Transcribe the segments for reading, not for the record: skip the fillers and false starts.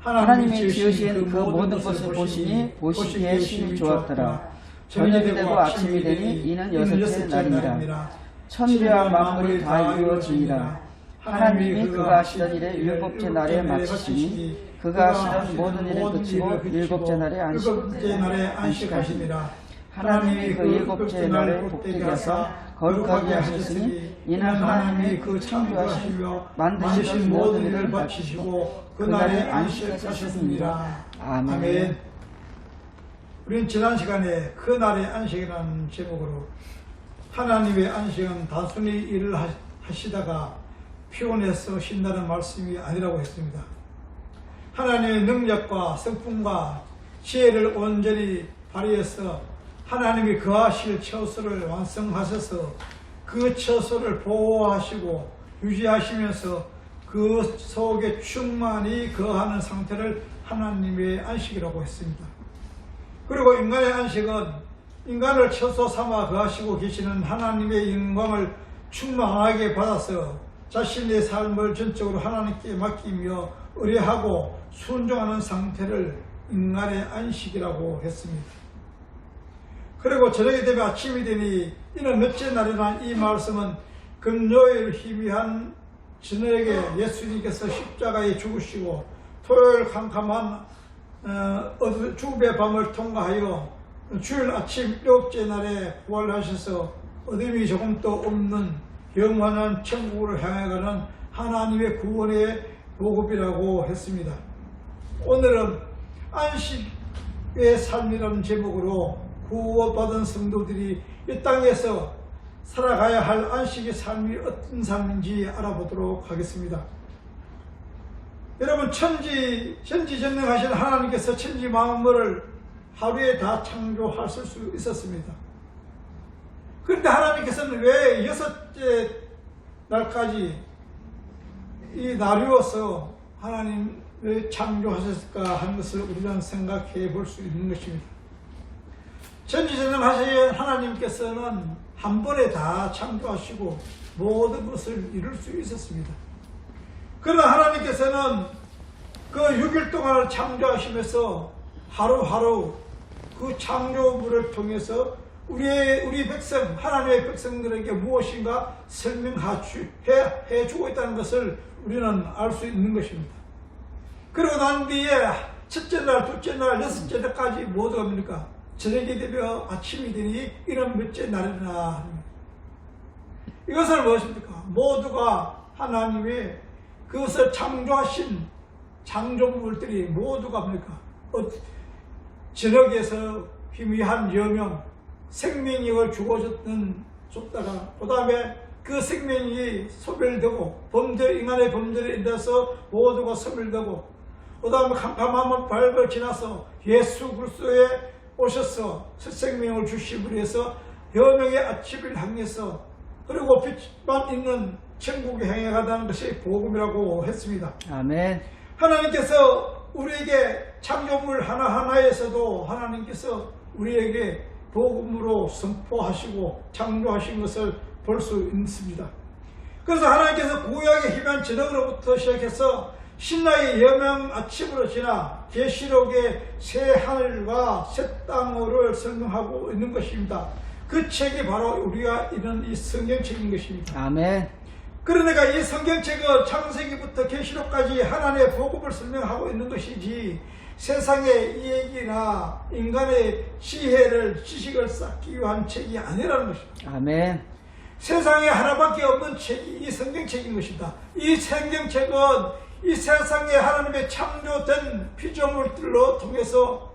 하나님이 지으신 그 모든 것을 보시니 보시기에 심히 좋았더라. 저녁이 되고 아침이 되니 이는 여섯째 날이니라. 천지와 만물이 다 이루어지니라. 하나님이 그가 하시던 일에 일곱째 날에 마치시니 그가 하시던 모든 일에 그치고 일곱째 날에 안식하시니라. 하나님이 그 일곱째 날에 복되게 하사 거룩하게 하셨으니 이는 하나님이 그 창조하신 만드신 모든 일을 마치시고 그날에 안식하셨습니다. 아멘. 우리는 지난 시간에 그날의 안식이라는 제목으로 하나님의 안식은 단순히 일을 하시다가 피곤해서 쉰다는 말씀이 아니라고 했습니다. 하나님의 능력과 성품과 지혜를 온전히 발휘해서 하나님이 거하실 처소를 완성하셔서 그 처소를 보호하시고 유지하시면서 그 속에 충만히 거하는 상태를 하나님의 안식이라고 했습니다. 그리고 인간의 안식은 인간을 처소 삼아 거하시고 계시는 하나님의 영광을 충만하게 받아서 자신의 삶을 전적으로 하나님께 맡기며 의뢰하고 순종하는 상태를 인간의 안식이라고 했습니다. 그리고 저녁이 되면 아침이 되니 이는 몇째 날이라는 이 말씀은 금요일 희미한 저녁에 예수님께서 십자가에 죽으시고 토요일 캄캄한 죽음의 밤을 통과하여 주일 아침 일곱째 날에 부활하셔서 어둠이 조금도 없는 영원한 천국으로 향해 가는 하나님의 구원의 복음이라고 했습니다. 오늘은 안식의 삶이라는 제목으로 구원받은 성도들이 이 땅에서 살아가야 할 안식의 삶이 어떤 삶인지 알아보도록 하겠습니다. 여러분, 천지전능하신 하나님께서 천지 만물을 하루에 다 창조하실 수 있었습니다. 그런데 하나님께서는 왜 여섯째 날까지 이 나뉘어서 하나님을 창조하셨을까 하는 것을 우리는 생각해 볼 수 있는 것입니다. 전지전능하신 하나님께서는 한 번에 다 창조하시고 모든 것을 이룰 수 있었습니다. 그러나 하나님께서는 그 6일 동안을 창조하시면서 하루하루 그 창조물을 통해서 우리 백성, 하나님의 백성들에게 무엇인가 설명해 주고 있다는 것을 우리는 알 수 있는 것입니다. 그리고 난 뒤에 첫째 날, 둘째 날, 여섯째 날까지 모두가 뭡니까? 저녁이 되며 아침이 되니 이런 몇째 날이나 합니다. 이것은 무엇입니까? 모두가 하나님의 그것을 창조하신 창조물들이 모두가 뭡니까? 저녁에서 희미한 여명, 생명력을 줬다가 그 다음에 그 생명이 소멸되고 인간의 범죄에 인해서 모두가 소멸되고 그 다음에 캄캄한 발을 지나서 예수 그리스도에 오셔서 새 생명을 주시기 위해서 여명의 아침을 향해서 그리고 빛만 있는 천국에 향해 가다는 것이 복음이라고 했습니다. 아멘. 하나님께서 우리에게 창조물 하나하나에서도 하나님께서 우리에게 복음으로 선포하시고 창조하신 것을 볼 수 있습니다. 그래서 하나님께서 구약의 희미한 저녁으로부터 시작해서 신라의 여명 아침으로 지나 계시록의 새 하늘과 새 땅을 설명하고 있는 것입니다. 그 책이 바로 우리가 읽는 이 성경책인 것입니다. 아멘. 그러니까 이 성경책은 창세기부터 계시록까지 하나님의 복음을 설명하고 있는 것이지 세상의 이야기나 인간의 지식을 쌓기 위한 책이 아니라는 것입니다. 아멘. 세상에 하나밖에 없는 책이 이 성경책인 것입니다. 이 성경책은 이 세상에 하나님의 창조된 피조물들로 통해서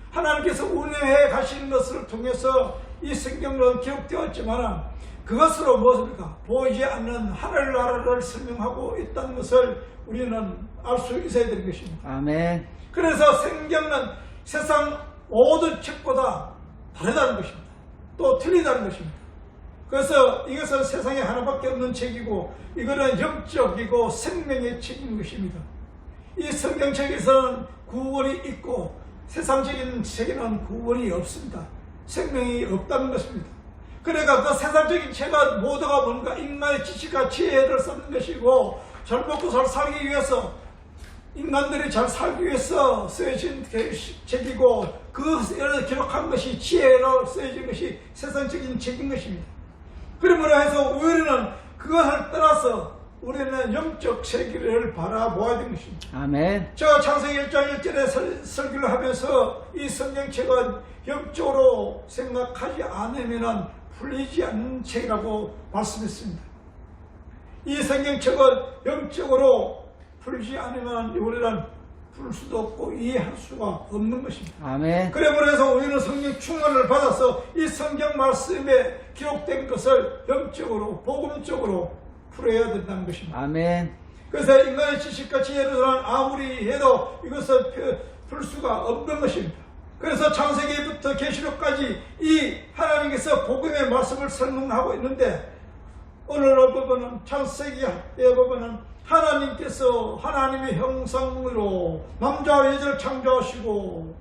하나님께서 운행해 가시는 것을 통해서 이 성경은 기록되었지만 그것으로 무엇입니까? 보이지 않는 하늘나라를 설명하고 있다는 것을 우리는 알 수 있어야 되는 것입니다. 아멘. 그래서 성경은 세상 모든 책보다 다르다는 것입니다. 또 틀리다는 것입니다. 그래서 이것은 세상에 하나밖에 없는 책이고 이거는 영적이고 생명의 책인 것입니다. 이 성경책에서는 구원이 있고 세상적인 책에는 구원이 없습니다. 생명이 없다는 것입니다. 그러니까 그 세상적인 책은 모두가 뭔가 인간의 지식과 지혜를 쌓는 것이고 잘 먹고 잘 살기 위해서 인간들이 잘 살기 위해서 쓰여진 책이고 그것을 기록한 것이 지혜로 쓰여진 것이 세상적인 책인 것입니다. 그러므로 해서 우리는 그것을 떠나서 우리는 영적 세계를 바라보아야 되는 것입니다. 아멘. 제가 창세기 1장 1절에 설교를 하면서 이 성경책은 영적으로 생각하지 않으면 풀리지 않는 책이라고 말씀했습니다. 이 성경책은 영적으로 풀지 않으면 우리는 풀 수도 없고 이해할 수가 없는 것입니다. 아멘. 그래서 우리는 성령 충만을 받아서 이 성경 말씀에 기록된 것을 영적으로 복음적으로 풀어야 된다는 것입니다. 아멘. 그래서 인간의 지식과 지혜로는 아무리 해도 이것을 풀 수가 없는 것입니다. 그래서 창세기부터 계시록까지 이 하나님께서 복음의 말씀을 설명하고 있는데 오늘 부분은 창세기의 부분은 하나님께서 하나님의 형상으로 남자와 여자를 창조하시고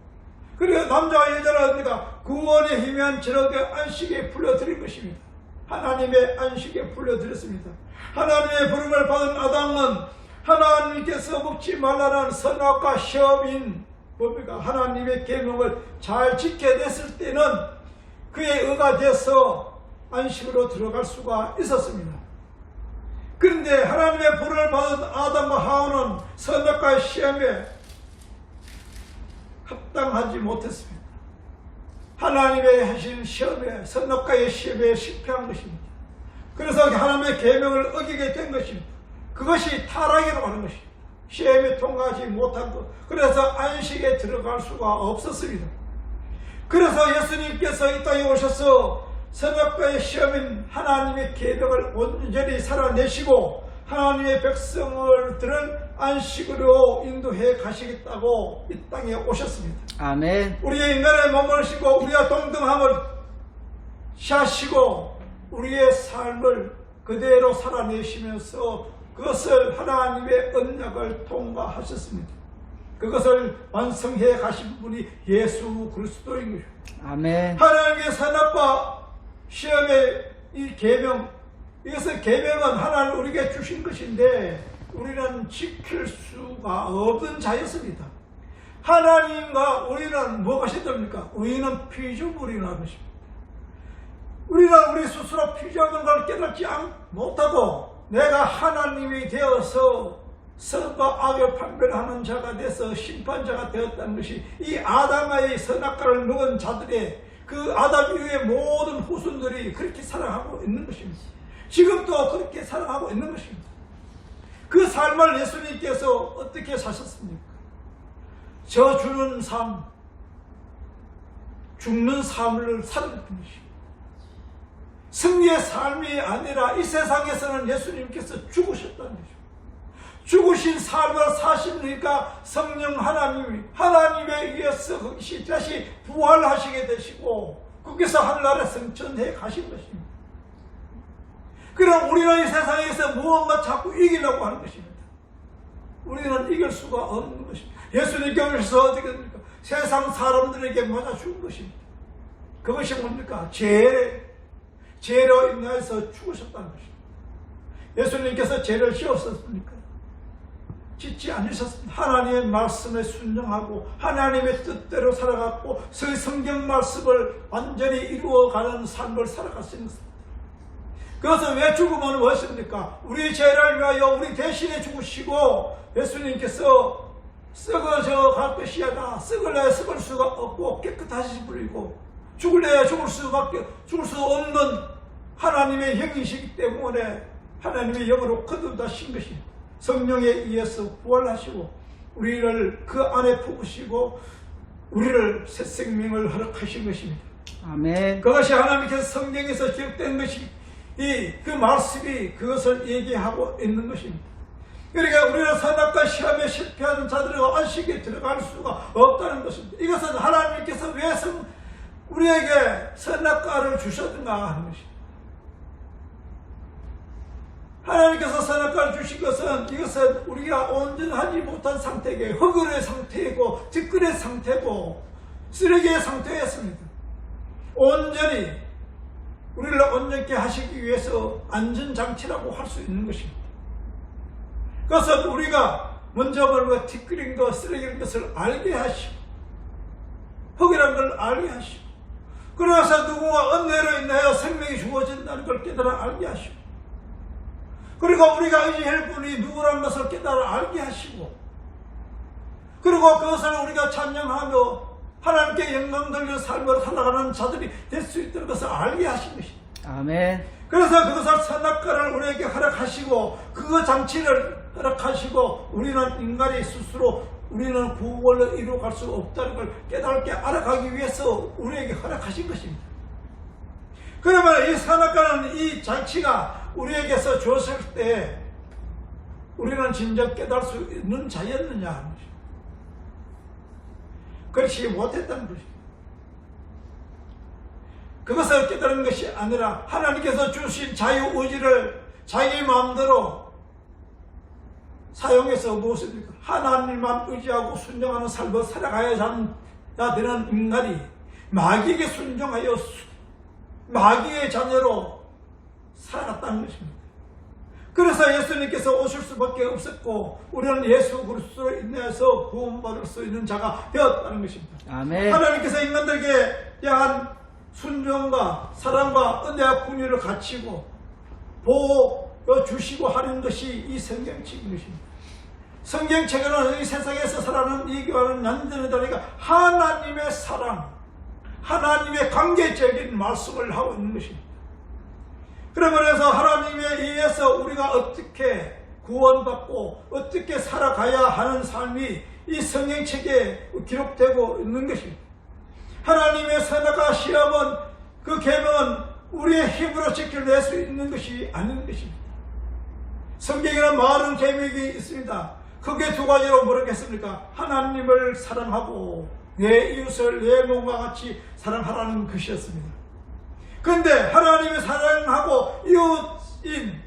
그리고 남자와 여자를 우리가 구원에 희미한 저녁의 안식에 불러드린 것입니다. 하나님의 안식에 불러드렸습니다. 하나님의 부름을 받은 아담은 하나님께서 먹지 말라는 선악과 시험인 뭡니까? 하나님의 계명을 잘 지켜냈을 때는 그의 의가 돼서 안식으로 들어갈 수가 있었습니다. 그런데 하나님의 부름을 받은 아담과 하와는 선악과의 시험에 합당하지 못했습니다. 하나님의 하신 시험에 선악과의 시험에 실패한 것입니다. 그래서 하나님의 계명을 어기게 된 것입니다. 그것이 타락이라고 하는 것입니다. 시험에 통과하지 못한 것. 그래서 안식에 들어갈 수가 없었습니다. 그래서 예수님께서 이 땅에 오셔서 선악과의 시험인 하나님의 계명을 온전히 살아내시고 하나님의 백성들을 안식으로 인도해 가시겠다고 이 땅에 오셨습니다. 아멘. 우리의 인간의 몸을 싣고 우리와 동등함을 샤시고 우리의 삶을 그대로 살아내시면서 그것을 하나님의 언약을 통과하셨습니다. 그것을 완성해 가신 분이 예수 그리스도인 것입니다. 아멘. 하나님의 선악과 시험의 이 계명, 이것은 계명은 하나님 우리에게 주신 것인데 우리는 지킬 수가 없는 자였습니다. 하나님과 우리는 뭐가 시됩니까? 우리는 피조물이라는 것입니다. 우리는 우리 스스로 피조하는 걸 깨닫지 못하고 내가 하나님이 되어서 선과 악을 판별하는 자가 돼서 심판자가 되었다는 것이 이 아담의 선악과를 먹은 자들의 그 아담 이후의 모든 후손들이 그렇게 살아가고 있는 것입니다. 지금도 그렇게 살아가고 있는 것입니다. 그 삶을 예수님께서 어떻게 사셨습니까? 저 주는 삶, 죽는 삶을 사는 분이십니다. 승리의 삶이 아니라 이 세상에서는 예수님께서 죽으셨다는 거죠. 죽으신 삶을 사시니까 성령 하나님에 의해서 그것이 다시 부활하시게 되시고 거기서 하늘나라에 승천해 가신 것입니다. 그럼 우리는 이 세상에서 무언가 자꾸 이기려고 하는 것입니다. 우리는 이길 수가 없는 것입니다. 예수님께서 어떻게 됩니까? 세상 사람들에게 맞아 죽은 것입니다. 그것이 뭡니까? 죄로 인하여서 죽으셨다는 것입니다. 예수님께서 죄를 지었습니까? 짓지 않으셨습니다. 하나님의 말씀에 순종하고 하나님의 뜻대로 살아갔고 성경 말씀을 완전히 이루어가는 삶을 살아갔습니다. 그것은 왜 죽으면 무엇입니까? 우리 죄를 위하여 우리 대신에 죽으시고 예수님께서 썩어져 갈 것이 아니라 썩을래야 썩을 수가 없고 깨끗하신 분이고 죽을래야 죽을 수 없는 하나님의 영이시기 때문에 하나님의 영으로 거듭나신 것입니다. 성령에 의해서 부활하시고 우리를 그 안에 품으시고 우리를 새 생명을 허락하신 것입니다. 아멘. 그것이 하나님께서 성경에서 기록된 것이 그 말씀이 그것을 얘기하고 있는 것입니다. 그러니까 우리는 선악과 시험에 실패하는 자들은 안식에 들어갈 수가 없다는 것입니다. 이것은 하나님께서 왜 우리에게 선악과를 주셨는가 하는 것입니다. 하나님께서 선악과를 주신 것은 이것은 우리가 온전하지 못한 상태이고 허물의 상태이고 뒷글의 상태고 쓰레기의 상태였습니다. 온전히 우리를 온전케 하시기 위해서 안전장치라고 할 수 있는 것입니다. 그것은 우리가 먼저 우리가 티끌인 것, 쓰레기인 것을 알게 하시고 흙이란 걸 알게 하시고 그래서 누구와 은혜로 인하여 생명이 주어진다는 걸 깨달아 알게 하시고 그리고 우리가 의지할 분이 누구라는 것을 깨달아 알게 하시고 그리고 그것을 우리가 찬양하며 하나님께 영광 돌리는 삶을 살아가는 자들이 될 수 있다는 것을 알게 하신 것입니다. 아멘. 그래서 그것을 선악과를 우리에게 허락하시고 그거 장치를 허락하시고 우리는 인간이 스스로 우리는 구원을 이루어갈 수 없다는 걸 깨닫게 알아가기 위해서 우리에게 허락하신 것입니다. 그러면 이 선악과는 이 장치가 우리에게서 주었을 때 우리는 진정 깨달을 수 있는 자였느냐 하는 것입니다. 그렇지 못했다는 것입니다. 그것을 깨달은 것이 아니라 하나님께서 주신 자유의지를 자기 마음대로 사용해서 무엇입니까? 하나님만 의지하고 순종하는 삶을 살아가야 되는 인간이 마귀에게 순종하여 마귀의 자녀로 살아갔다는 것입니다. 그래서 예수님께서 오실 수밖에 없었고 우리는 예수 그리스도로 인해서 구원받을 수 있는 자가 되었다는 것입니다. 아멘. 하나님께서 인간들에게 대한 순종과 사랑과 은혜와 긍휼을 갖추고 보호 주시고 하는 것이 이 성경책인 것입니다. 성경책에는 이 세상에서 살아가는 이 교회는 완전하다니까 하나님의 사랑, 하나님의 관계적인 말씀을 하고 있는 것입니다. 그러면서 하나님에 의해서 우리가 어떻게 구원받고 어떻게 살아가야 하는 삶이 이 성경책에 기록되고 있는 것입니다. 하나님의 선악과 시험은 그 계명은 우리의 힘으로 지켜낼 수 있는 것이 아닌 것입니다. 성경에는 많은 계명이 있습니다. 크게 두 가지로 모르겠습니까? 하나님을 사랑하고 내 이웃을 내 몸과 같이 사랑하라는 것이었습니다. 그런데 하나님을 사랑하고 이웃인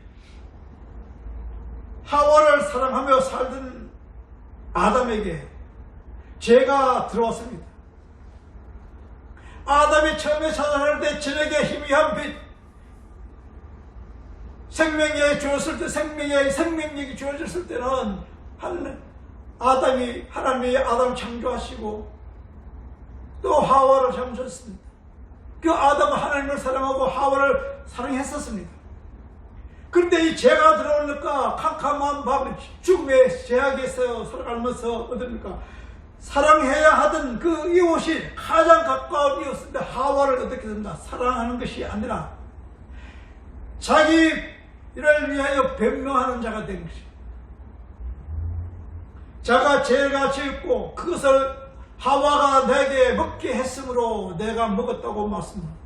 하와를 사랑하며 살던 아담에게 죄가 들어왔습니다. 아담이 처음에 찾아날 때 저녁에 희미한 빛, 생명력이 주어졌을 때, 생명력이 주어졌을 때는 하나님이 아담을 창조하시고 또 하와를 창조했습니다. 그 아담은 하나님을 사랑하고 하와를 사랑했었습니다. 그런데 이 죄가 들어오니까 캄캄한 밤, 죽음의 제약에서 살아가면서 어떻습니까? 사랑해야 하던 그 이웃이 가장 가까운 이웃인데 하와를 어떻게 된다? 사랑하는 것이 아니라 자기를 위하여 변명하는 자가 된 것입니다. 자가 죄가 짓고 그것을 하와가 내게 먹게 했으므로 내가 먹었다고 말씀합니다.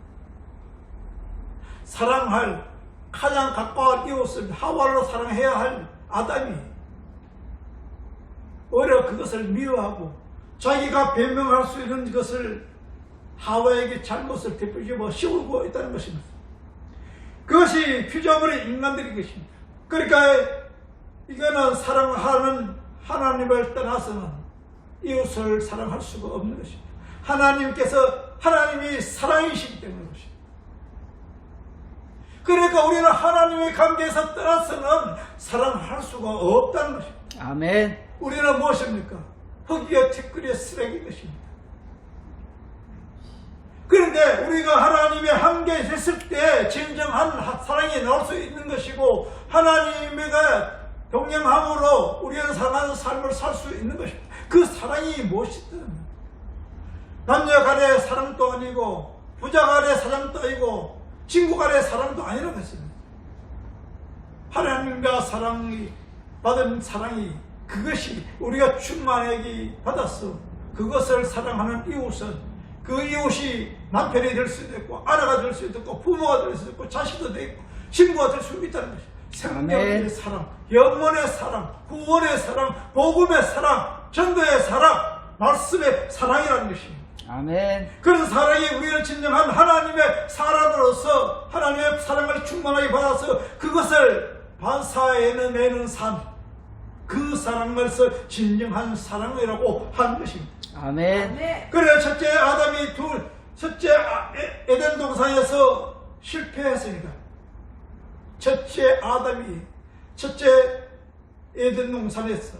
사랑할 가장 가까운 이웃을 하와로 사랑해야 할 아담이 오히려 그것을 미워하고 자기가 변명할 수 있는 것을 하와에게 잘못을 되풀이고 씌우고 있다는 것입니다. 그것이 피조물의 인간들인 것입니다. 그러니까 이거는 사랑하는 하나님을 떠나서는 이웃을 사랑할 수가 없는 것입니다. 하나님이 사랑이시기 때문에 것입니다. 그러니까 우리는 하나님의 관계에서 떠나서는 사랑할 수가 없다는 것입니다. 아멘. 우리는 무엇입니까? 흙이여 티끌이여 쓰레기인 것입니다. 그런데 우리가 하나님의 함께 됐을 때 진정한 사랑이 나올 수 있는 것이고 하나님과 동행함으로 우리는 사랑하는 삶을 살 수 있는 것입니다. 그 사랑이 무엇이든 남녀 간의 사랑도 아니고 부자 간의 사랑도 아니고 친구 간의 사랑도 아니라고 했습니다. 하나님과 사랑이 받은 사랑이 그것이 우리가 충만하게 받았어. 그것을 사랑하는 이웃은 그 이웃이 남편이 될 수도 있고 아내가 될 수도 있고 부모가 될 수도 있고 자식도 되고 친구가 될 수 있다는 것입니다. 생명의 사랑, 영원의 사랑, 구원의 사랑, 복음의 사랑, 전도의 사랑, 말씀의 사랑이라는 것입니다. 아멘. 그런 사랑이 우리를 진정한 하나님의 사람으로서 하나님의 사랑을 충만하게 받아서 그것을 반사해내는 삶, 그 사랑을 진정한 사랑이라고 하는 것입니다. 아멘. 그래 첫째 에덴 동산에서 실패했으니까 첫째 에덴 동산에서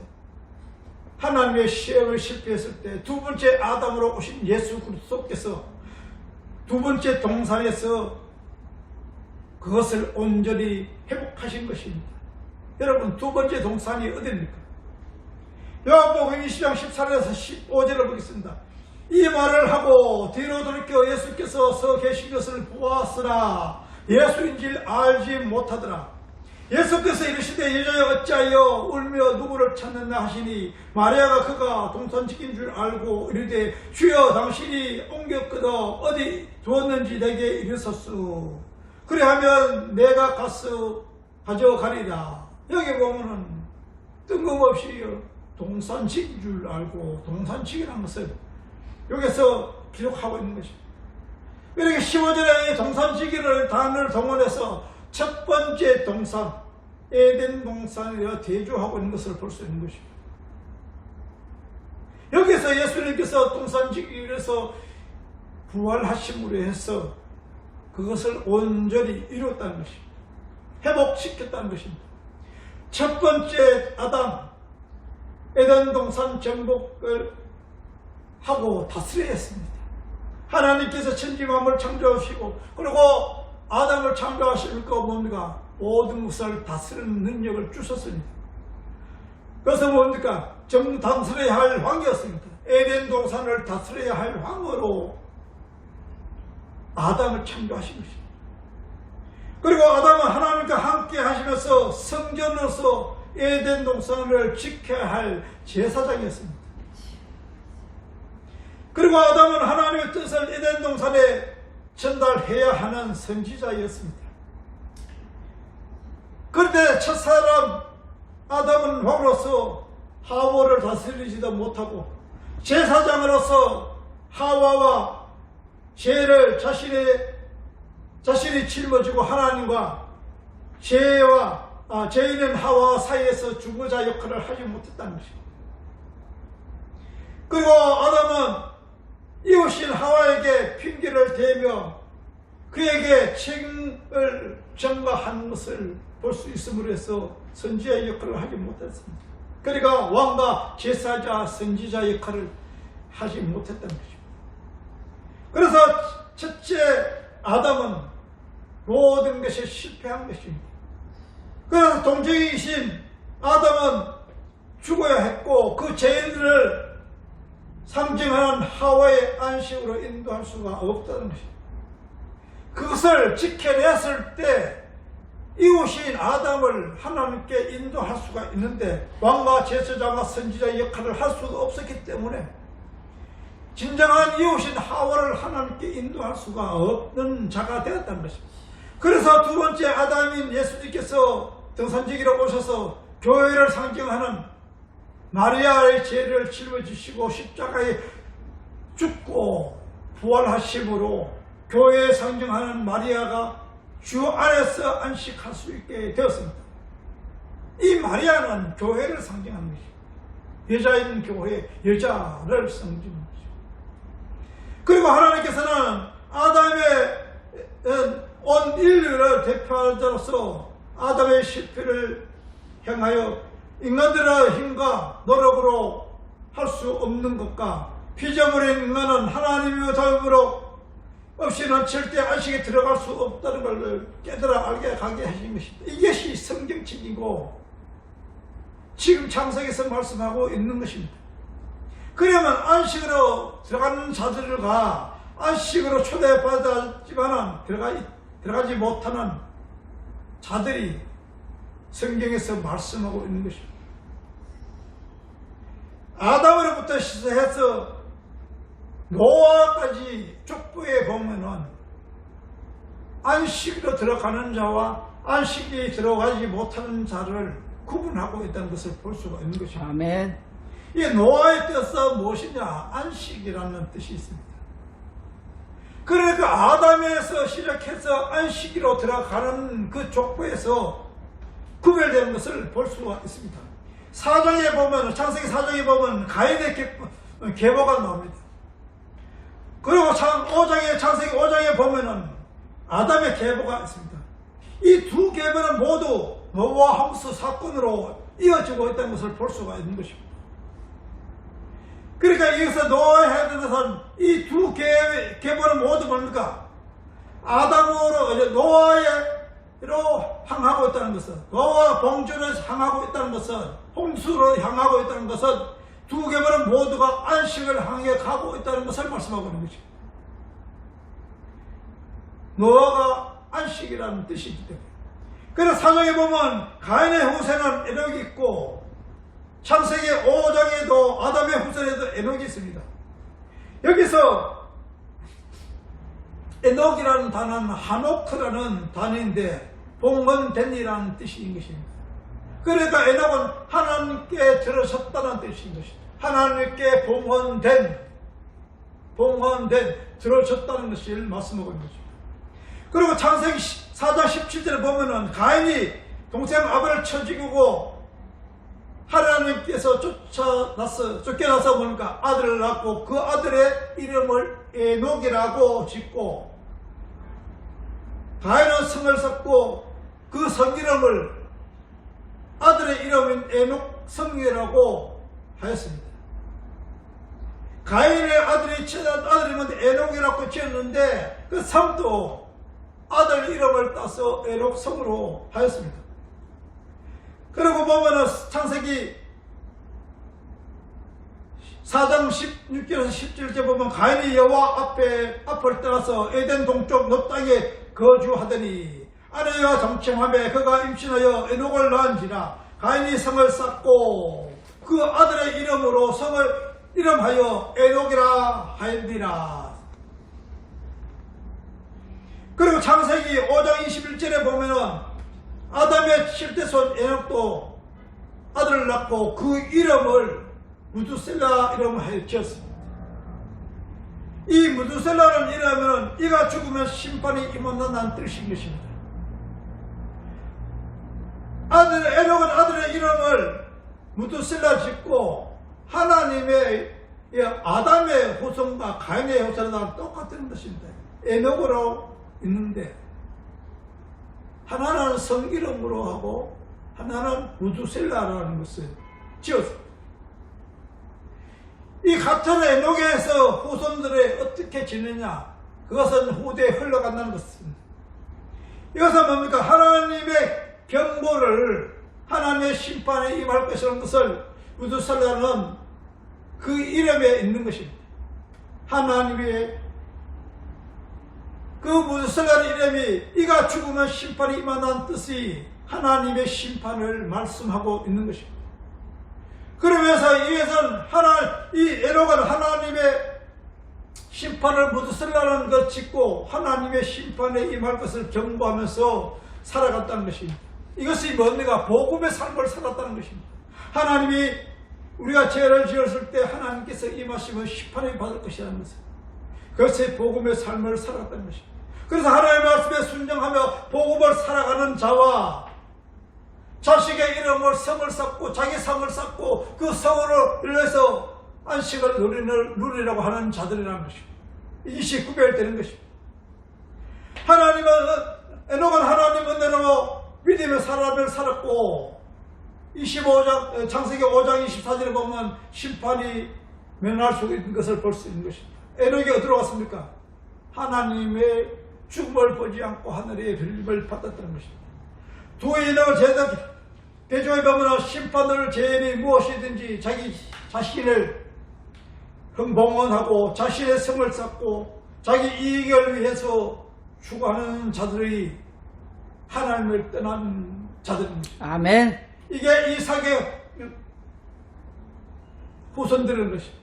하나님의 시험을 실패했을 때 두 번째 아담으로 오신 예수 그리스도께서 두 번째 동산에서 그것을 온전히 회복하신 것입니다. 여러분, 두 번째 동산이 어디입니까? 요한복음 20장 14절에서 15절을 보겠습니다. 이 말을 하고 뒤로 돌이켜 예수께서 서 계신 것을 보았으나 예수인 줄 알지 못하더라. 예수께서 이르시되 여자여 어찌하여 울며 누구를 찾느냐 하시니 마리아가 그가 동산직인 줄 알고 이르되 주여 당신이 옮겨 끊어 어디 두었는지 내게 이르소서. 그래하면 내가 가서 가져가리라. 여기 보면은 뜬금없이 동산직인 줄 알고 동산직이라는 것을 여기서 기록하고 있는 것입니다. 이렇게 15절에 동산직이라는 단어를 동원해서 첫 번째 동산, 에덴 동산이라 대조하고 있는 것을 볼 수 있는 것입니다. 여기서 예수님께서 동산직이라서 부활하심으로 해서 그것을 온전히 이뤘다는 것입니다. 회복시켰다는 것입니다. 첫 번째 아담, 에덴 동산 정복을 하고 다스려야 했습니다. 하나님께서 천지 만물을 창조하시고 그리고 아담을 창조하시니까 뭡니까? 모든 것을 다스리는 능력을 주셨습니다. 그래서 뭡니까? 다스려야 할 왕이었습니다. 에덴 동산을 다스려야 할 왕으로 아담을 창조하신 것입니다. 그리고 아담은 하나님과 함께 하시면서 성전으로서 에덴 동산을 지켜야 할 제사장이었습니다. 그리고 아담은 하나님의 뜻을 에덴 동산에 전달해야 하는 선지자였습니다. 그런데 첫사람 아담은 왕으로서 하와를 다스리지도 못하고 제사장으로서 하와와 죄를 자신이 짊어지고 하나님과 죄인은 하와 사이에서 중보자 역할을 하지 못했다는 것입니다. 그리고 아담은 이웃인 하와에게 핑계를 대며 그에게 책임을 전가한 것을 볼 수 있음으로 해서 선지자 역할을 하지 못했습니다. 그러니까 왕과 제사자, 선지자 역할을 하지 못했다는 것입니다. 그래서 첫째 아담은 모든 것이 실패한 것입니다. 그래서 동정이신 아담은 죽어야 했고 그 죄인들을 상징하는 하와의 안식으로 인도할 수가 없다는 것입니다. 그것을 지켜냈을 때 이웃인 아담을 하나님께 인도할 수가 있는데 왕과 제사장과 선지자 역할을 할 수가 없었기 때문에 진정한 이웃인 하와를 하나님께 인도할 수가 없는 자가 되었다는 것입니다. 그래서 두 번째 아담인 예수님께서 등산지기로 오셔서 교회를 상징하는 마리아의 죄를 짊어지시고 십자가에 죽고 부활하심으로 교회에 상징하는 마리아가 주 안에서 안식할 수 있게 되었습니다. 이 마리아는 교회를 상징하는 것입니다. 여자인 교회, 여자를 상징하는 것입니다. 그리고 하나님께서는 아담의 온 인류를 대표하는 자로서 아담의 실패를 향하여 인간들의 힘과 노력으로 할 수 없는 것과 피조물인 인간은 하나님의 도움으로 없이는 절대 안식에 들어갈 수 없다는 걸 깨달아 알게 하게 하신 것입니다. 이것이 성경책이고 지금 창세기에서 말씀하고 있는 것입니다. 그러면 안식으로 들어가는 자들과 안식으로 초대받았지만 들어가지 못하는 자들이 성경에서 말씀하고 있는 것입니다. 아담으로부터 시작해서 노아까지 족보에 보면은 안식으로 들어가는 자와 안식에 들어가지 못하는 자를 구분하고 있다는 것을 볼 수가 있는 것입니다. 아멘. 이 노아의 뜻은 무엇이냐? 안식이라는 뜻이 있습니다. 그러니까 아담에서 시작해서 안식으로 들어가는 그 족보에서 구별되는 것을 볼 수가 있습니다. 사장에 보면, 창세기 4장에 보면 가인의 계보가 나옵니다. 그리고 창세기 5장에 보면은 아담의 계보가 있습니다. 이 두 계보는 모두 노아 홍수 사건으로 이어지고 있다는 것을 볼 수가 있는 것입니다. 그러니까 여기서 놓아야 되는 것은 이 두 계보는 모두 뭡니까? 아담으로 노아로 향하고 있다는 것은, 노아 봉주로 향하고 있다는 것은, 홍수로 향하고 있다는 것은 두 계보는 모두가 안식을 향해 가고 있다는 것을 말씀하고 있는 것입니다. 노아가 안식이라는 뜻이기 때문에. 그래서 사정에 보면 가인의 후손은 에녹이 있고 창세기 5장에도 아담의 후손에도 에녹이 있습니다. 여기서 에녹이라는 단어는 하노크라는 단어인데 봉헌된이라는 뜻인 것입니다. 그러니까 에녹은 하나님께 들으셨다는 뜻인 것입니다. 하나님께 봉헌된 들으셨다는 것을 말씀하고 있는 것입니다. 그리고 창세기 4장 17절에 보면은 가인이 동생 아벨을 쳐 죽이고 하나님께서 쫓겨나서 보니까 아들을 낳고 그 아들의 이름을 에녹이라고 짓고 가인은 성을 쌓고 그 성이름을 아들의 이름인 에녹 성이라고 하였습니다. 가인의 아들이 아들이면 에녹이라고 지었는데 그 성도 아들 이름을 따서 에녹 성으로 하였습니다. 그리고 보면은 창세기 4장 16절에서 17절 보면 가인이 여호와 앞을 떠나서 에덴 동쪽 놋 땅에 거주하더니 아내와 동침하며 그가 임신하여 에녹을 낳은지라 가인이 성을 쌓고 그 아들의 이름으로 성을 이름하여 에녹이라 하였니라. 그리고 창세기 5장 21절에 보면은 아담의 7대 손 에녹도 아들을 낳고 그 이름을 무두셀라 이름을 하여 지었습니다. 이 무두셀라는 이름은 이가 죽으면 심판이 임한다는 뜻인 것입니다. 에녹은 아들의 이름을 무두셀라 짓고 하나님의 아담의 후손과 가인의 후손과 똑같은 것입니다. 에녹으로 있는데 하나는 성 이름으로 하고 하나는 무두셀라라는 것을 지었습니다. 이 같은 에녹에서 후손들이 어떻게 지느냐, 그것은 후대에 흘러간다는 것입니다. 이것은 뭡니까? 하나님의 경고를, 하나님의 심판에 임할 것이라는 것을 무두셀라는 그 이름에 있는 것입니다. 하나님의 그 무두셀라의 이름이 이가 죽으면 심판이 임한다는 뜻이 하나님의 심판을 말씀하고 있는 것입니다. 그러면서 이것은 이 에녹은 하나님의 심판을 무두셀라는 것 짓고 하나님의 심판에 임할 것을 경고하면서 살아갔다는 것입니다. 이것이 뭡니까? 복음의 삶을 살았다는 것입니다. 하나님이 우리가 죄를 지었을 때 하나님께서 임하시면 심판을 받을 것이라는 것을, 그것이 복음의 삶을 살았다는 것입니다. 그래서 하나님의 말씀에 순종하며 복음을 살아가는 자와 자식의 이름을 성을 쌓고 자기 성을 쌓고 그 성으로 인해서 안식을 누리라고 하는 자들이라는 것입니다. 이것이 구별되는 것입니다. 에녹은 하나님 은혜로 믿음의 사람을 살았고 25장 창세기 5장 24절에 보면 심판이 면할 수 있는 것을 볼 수 있는 것입니다. 에녹이 어디로 갔습니까? 하나님의 죽음을 보지 않고 하늘의 빌림을 받았다는 것입니다. 두 에녹을 대조해 보면 심판을 죄인이 무엇이든지 자기 자신을 흥봉헌하고 자신의 성을 쌓고 자기 이익을 위해서 추구하는 자들이 하나님을 떠난 자들입니다. 아멘. 이게 이삭의 후손들이라는 것입니다.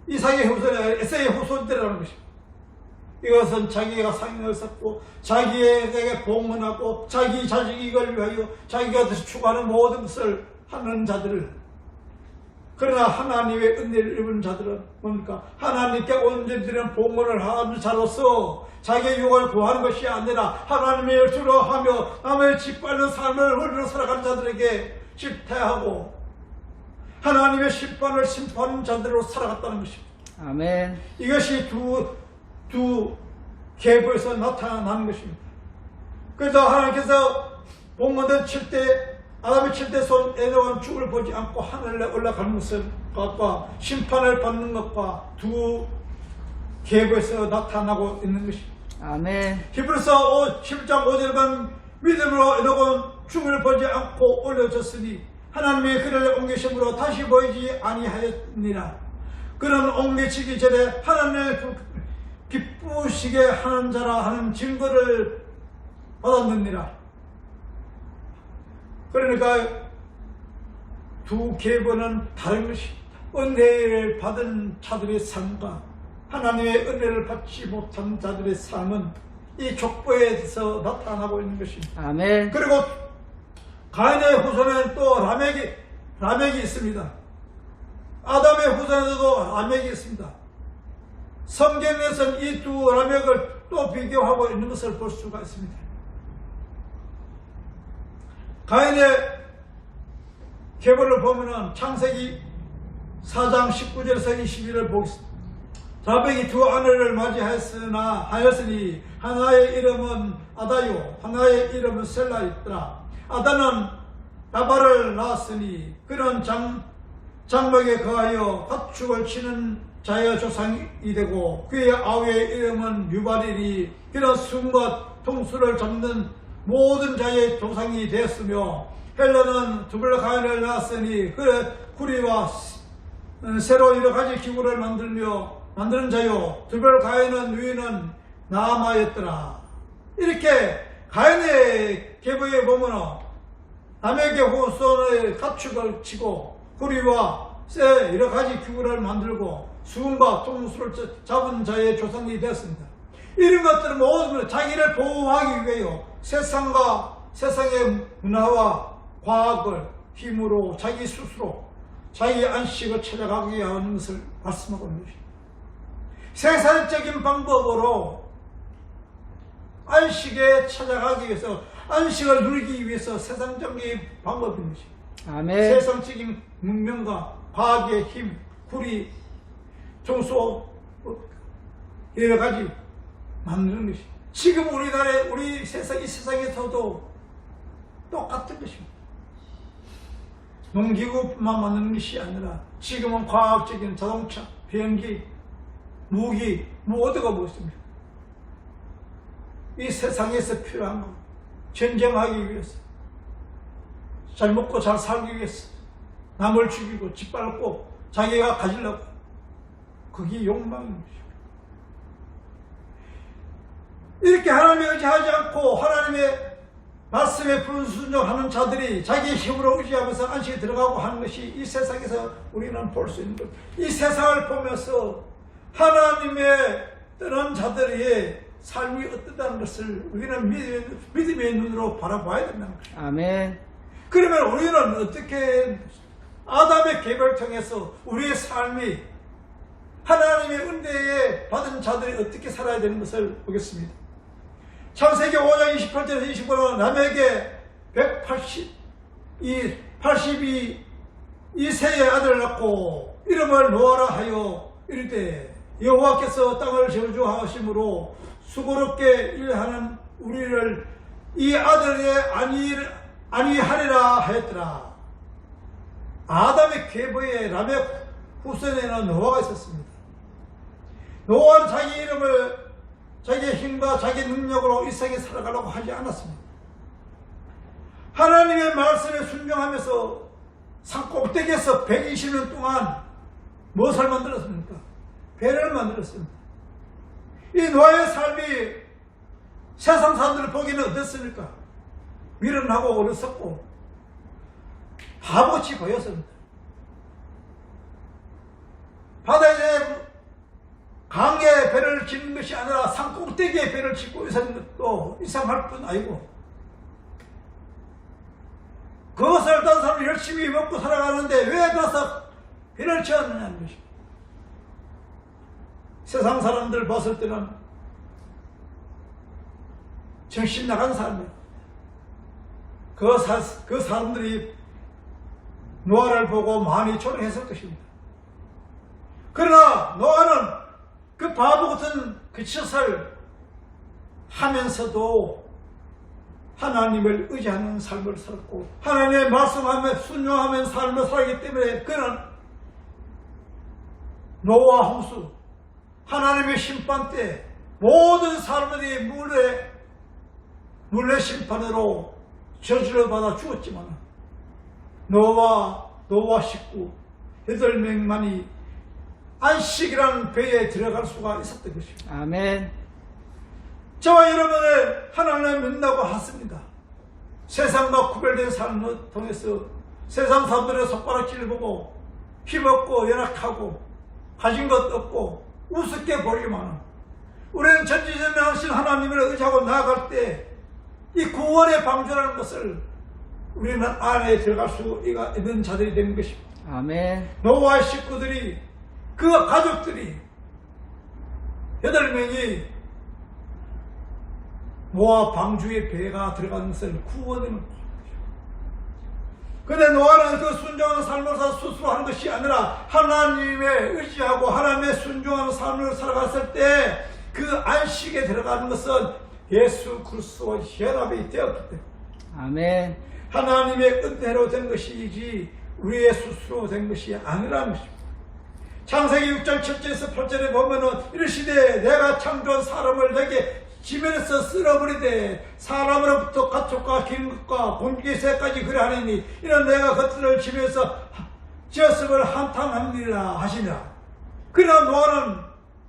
이삭의 후손이 아니라 에사의 후손들이라는 것입니다. 이것은 자기가 상인을 쌓고 자기에게 봉헌하고 자기 자식 이익을 위하여 자기가 추구하는 모든 것을 하는 자들을, 그러나 하나님의 은혜를 입은 자들은 뭡니까? 하나님께 온전히 봉헌을 하는 자로서 자기의 욕을 구하는 것이 아니라 하나님의 열주로 하며 남의 짓밟는 삶을 흘러 살아가는 자들에게 실패하고 하나님의 심판하는 자들로 살아갔다는 것입니다. 아멘. 이것이 두 계보에서 나타나는 것입니다. 그래서 하나님께서 봉헌된 7대 아담의 7대 손 에녹은 죽을 보지 않고 하늘에 올라가는 것과 심판을 받는 것과 두 계보에서 나타나고 있는 것입니다. 아멘. 히브리서 10장 5절은 믿음으로 에녹은 죽음을 보지 않고 올려졌으니 하나님의 그를 옮기심으로 다시 보이지 아니하였느니라. 그는 옮겨지기 전에 하나님을 기쁘시게 하는 자라 하는 증거를 받았느니라. 그러니까 두 계보는 다른 것입니다. 은혜를 받은 자들의 삶과 하나님의 은혜를 받지 못한 자들의 삶은 이 족보에서 나타나고 있는 것입니다. 아멘. 그리고 가인의 후손에는 또 라멕이 있습니다. 아담의 후손에도 라멕이 있습니다. 성경에서는 이 두 라멕을 또 비교하고 있는 것을 볼 수가 있습니다. 가인의 계보를 보면은 창세기 4장 19절에서 21을 보겠습니다. 라멕이 두 아내를 맞이하였으니 하나의 이름은 아다요 하나의 이름은 셀라였더라. 아다는 나발을 낳았으니 그는 장막에 거하여 가축을 치는 자의 조상이 되고 그의 아우의 이름은 유발이니 그는 숨과 통수를 잡는 모든 자의 조상이 되었으며 헬라는 두블 가인을 낳았으니 그의 구리와 새로 여러 가지 기구를 만드는 자요 두블 가인은 위는 나아마였더라. 이렇게 가인의 계보에 보면 라멕의 후손의 가축을 치고 구리와 새 여러 가지 기구를 만들고 수금과 통수를 잡은 자의 조상이 되었습니다. 이런 것들은 모두 자기를 보호하기 위하여 세상과 세상의 문화와 과학을 힘으로 자기 스스로 자기 안식을 찾아가기 위한 것을 말씀하고 있는 것입니다. 세상적인 방법으로 안식에 찾아가기 위해서 안식을 누리기 위해서 세상적인 방법인 것입니다. 아멘. 세상적인 문명과 과학의 힘, 구리, 종소 여러 가지 만드는 것이 지금 우리나라에 우리 이 세상에서도 똑같은 것입니다. 농기구만 만드는 것이 아니라 지금은 과학적인 자동차, 비행기, 무기 모두가 무엇입니까? 이 세상에서 필요한 것, 전쟁하기 위해서, 잘 먹고 잘 살기 위해서, 남을 죽이고 짓밟고 자기가 가지려고, 그게 욕망인 것입니다. 이렇게 하나님에 의지하지 않고 하나님의 말씀에 불순종하는 자들이 자기의 힘으로 의지하면서 안식에 들어가고 하는 것이 이 세상에서 우리는 볼 수 있는 것. 이 세상을 보면서 하나님의 떠난 자들의 삶이 어떠다는 것을 우리는 믿음의 눈으로 바라봐야 된다는 것입니다. 아멘. 그러면 우리는 어떻게 아담의 계보를 통해서 우리의 삶이 하나님의 은혜에 받은 자들이 어떻게 살아야 되는 것을 보겠습니다. 창세기 5장 28절에서 29절은 라멕에게 82세의 아들을 낳고 이름을 노아라 하여 이르되 여호와께서 땅을 저주하심으로 수고롭게 일하는 우리를 이 아들의 아니하리라 하였더라. 아담의 계보에 라멕 후손에는 노아가 있었습니다. 노아는 자기 이름을 자기의 힘과 자기 능력으로 이 세상에 살아가려고 하지 않았습니다. 하나님의 말씀에 순종하면서 산꼭대기에서 120년 동안 무엇을 만들었습니까? 배를 만들었습니다. 이 노아의 삶이 세상 사람들을 보기에는 어땠습니까? 미련하고 어리석고 바보같이 보였습니다. 바다에 강에 배를 짓는 것이 아니라 산꼭대기에 배를 짓고 있었는 것도 이상할 뿐 아니고 그것을 다른 사람이 열심히 먹고 살아가는데 왜 가서 배를 지었느냐는 것입니다. 세상 사람들 봤을 때는 정신 나간 사람들 그 사람들이 노아를 보고 많이 초롱했을 것입니다. 그러나 노아는 그 바보 같은 그 짓을 하면서도 하나님을 의지하는 삶을 살았고 하나님의 말씀하며 순종하면 삶을 살기 때문에 그는 노아 홍수 하나님의 심판 때 모든 사람들이 물의 심판으로 저주를 받아 죽었지만 노아 식구 8명만이 안식이라는 배에 들어갈 수가 있었던 것입니다. 아멘. 저와 여러분을 하나님을 믿는다고 하십니다. 세상과 구별된 삶을 통해서 세상 사람들의 손가락질을 보고 힘없고 연약하고 가진 것 없고 우습게 보이지만 우리는 전지전능하신 하나님을 의지하고 나아갈 때 이 구원의 방주라는 것을 우리는 안에 들어갈 수 있는 자들이 되는 것입니다. 아멘. 노아의 식구들이 그 가족들이 8명이 노아 방주의 배가 들어가는 것을 구원을 근데 노아는 그 순종하는 삶을 스스로 하는 것이 아니라 하나님의 의지하고 하나님의 순종하는 삶을 살아갔을 때 그 안식에 들어가는 것은 예수 그리스도와 연합이 되었기 때문에 아멘. 하나님의 은혜로 된 것이지 우리의 스스로 된 것이 아니라는 것입니다. 창세기 6장 7절에서 8절에 보면은 이르시되 내가 창조한 사람을 내게 지면에서 쓸어버리되 사람으로부터 가축과 긴 것과 곤기의 새까지 그리하니 이는 내가 그들을 지면에서 지었음을 한탄하니라 하시니라. 그러나 노아는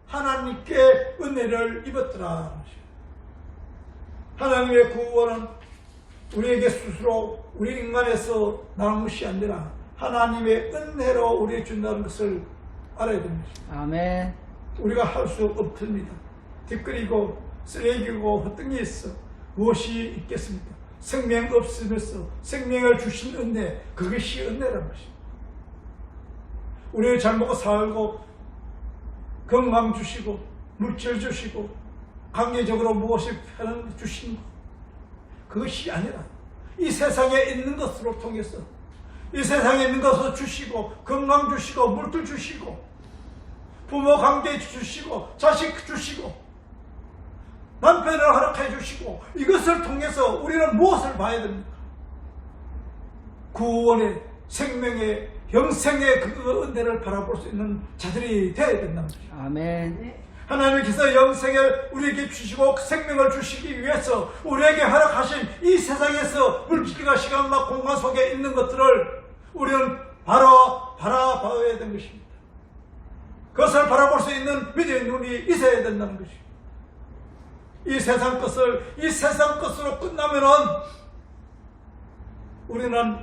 하나님께 은혜를 입었더라. 하나님의 구원은 우리에게 스스로 우리 인간에서 나온 것이 아니라 하나님의 은혜로 우리에게 준다는 것을 알아야 됩니다. 아멘. 우리가 할 수 없습니다. 뒷거리고 쓰레기고 헛등이 있어 무엇이 있겠습니까? 생명 없으면서 생명을 주신 은혜, 그것이 은혜라는 것입니다. 우리를 잘 먹고 살고 건강 주시고 물질 주시고 관계적으로 무엇이 편한 주신 것, 그것이 아니라 이 세상에 있는 것으로 통해서 이 세상에 있는 것을 주시고 건강 주시고 물질 주시고 부모 관계 주시고 자식 주시고 남편을 허락해 주시고 이것을 통해서 우리는 무엇을 봐야 됩니까? 구원의 생명의 영생의 그 은혜를 바라볼 수 있는 자들이 되어야 된다는 것이죠. 아멘. 하나님께서 영생을 우리에게 주시고 생명을 주시기 위해서 우리에게 허락하신 이 세상에서 물질과 시간과 공간 속에 있는 것들을 우리는 바라봐야 되는 것입니다. 그것을 바라볼 수 있는 믿음의 눈이 있어야 된다는 것입니다. 이 세상 것으로 끝나면은 우리는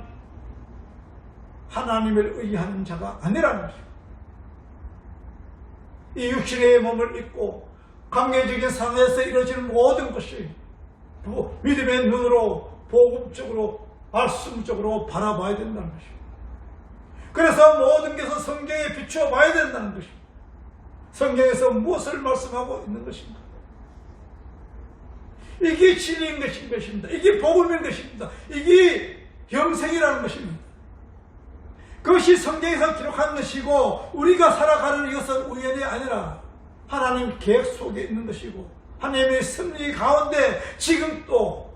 하나님을 의지하는 자가 아니라는 것입니다. 이 육신의 몸을 입고 관계적인 상황에서 이루어지는 모든 것이 믿음의 눈으로 복음적으로 말씀적으로 바라봐야 된다는 것입니다. 그래서 모든 것은 성경에 비추어 봐야 된다는 것입니다. 성경에서 무엇을 말씀하고 있는 것인가? 이게 진리인 것입니다. 이게 복음인 것입니다. 이게 영생이라는 것입니다. 그것이 성경에서 기록한 것이고 우리가 살아가는 이것은 우연이 아니라 하나님 계획 속에 있는 것이고 하나님의 섭리 가운데 지금 또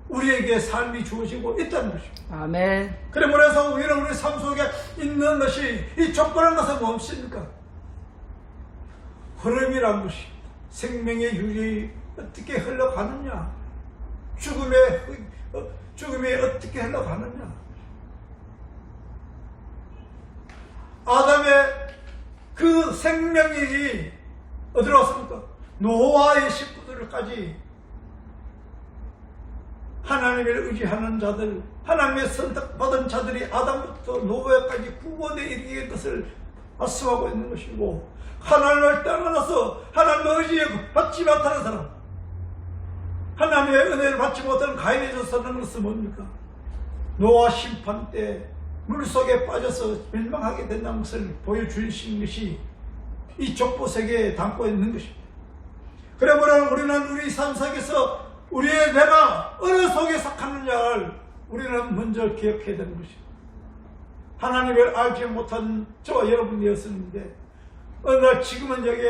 우리에게 삶이 주어지고 있다는 것입니다. 아멘. 그래서 우리는 우리 삶 속에 있는 것이 이 족보라는 것은 무엇입니까? 흐름이란 것입니다. 생명의 유리 어떻게 흘러가느냐, 죽음이 어떻게 흘러가느냐. 아담의 그 생명이 어디로 왔습니까? 노아의 식구들까지 하나님을 의지하는 자들, 하나님의 선택받은 자들이 아담부터 노아까지 구원에 이르게 것을 말씀하고 있는 것이고, 하나님을 떠나서 하나님의 의지에 받지 못하는 사람, 하나님의 은혜를 받지 못하는 가인에 져서는 것은 뭡니까? 노아 심판 때 물속에 빠져서 멸망하게 된다는 것을 보여주신 것이 이 족보세계에 담고 있는 것입니다. 그러므로 우리는 우리 삶 속에서 우리의 내가 어느 속에 속하느냐를 우리는 먼저 기억해야 되는 것입니다. 하나님을 알지 못한 저와 여러분이었는데 어느 날 지금은 여기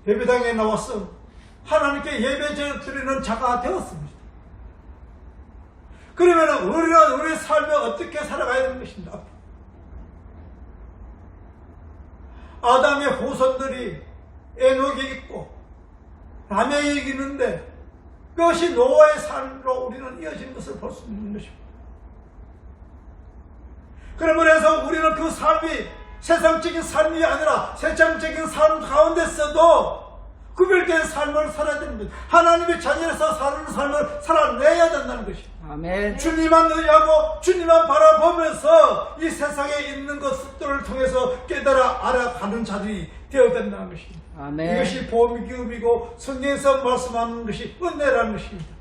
예배당에 나와서 하나님께 예배 드리는 자가 되었습니다. 그러면 우리는 우리의 삶을 어떻게 살아가야 되는 것입니다. 아담의 후손들이 에녹이 있고 라멕이 있는데 그것이 노아의 삶으로 우리는 이어진 것을 볼 수 있는 것입니다. 그러므로 우리는 그 삶이 세상적인 삶이 아니라 세상적인 삶 가운데서도 구별된 삶을 살아야 됩니다. 하나님의 자녀에서 사는 삶을 살아내야 된다는 것입니다. 아멘. 주님만 의하고 주님만 바라보면서 이 세상에 있는 것들을 통해서 깨달아 알아가는 자들이 되어야 된다는 것입니다. 아멘. 이것이 복음이고 성경에서 말씀하는 것이 은혜라는 것입니다.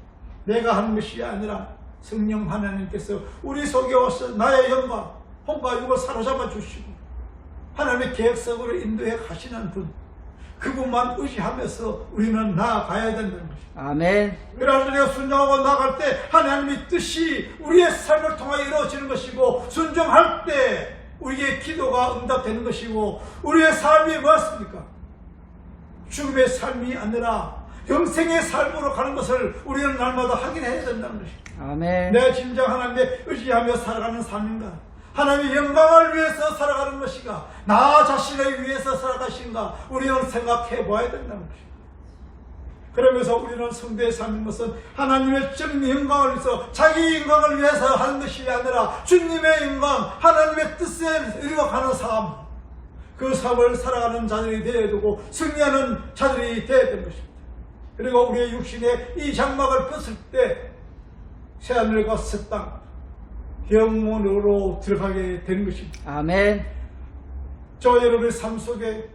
내가 하는 것이 아니라 성령 하나님께서 우리 속에 와서 나의 영과 혼과 육을 사로잡아 주시고 하나님의 계획성으로 인도해 가시는 분, 그분만 의지하면서 우리는 나아가야 된다는 것입니다. 아멘. 그래서 우리가 순종하고 나갈 때 하나님의 뜻이 우리의 삶을 통해 이루어지는 것이고, 순종할 때 우리의 기도가 응답되는 것이고, 우리의 삶이 무엇입니까? 죽음의 삶이 아니라 영생의 삶으로 가는 것을 우리는 날마다 확인해야 된다는 것입니다. 아멘. 내 진정 하나님께 의지하며 살아가는 삶인가? 하나님의 영광을 위해서 살아가는 것인가? 나 자신을 위해서 살아가신가? 우리는 생각해 보아야 된다는 것입니다. 그러면서 우리는 성도의 삶인 것은 하나님의 전 영광을 위해서, 자기 영광을 위해서 하는 것이 아니라 주님의 영광, 하나님의 뜻을 이루어가는 삶, 그 삶을 살아가는 자들이 되어야 되고 승리하는 자들이 되어야 되는 것입니다. 그리고 우리의 육신의 이 장막을 벗을 때 새하늘과 새 땅, 영원으로 들어가게 되는 것입니다. 아멘. 저 여러분의 삶 속에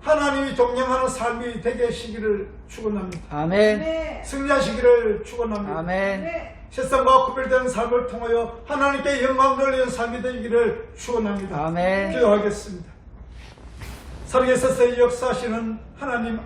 하나님이 동행하는 삶이 되게 하시기를 축원합니다. 아멘. 승리하시기를 축원합니다. 아멘. 세상과 구별되는 삶을 통하여 하나님께 영광 돌리는 삶이 되기를 축원합니다. 아멘. 기도하겠습니다. 살아계셔서 역사하시는 하나님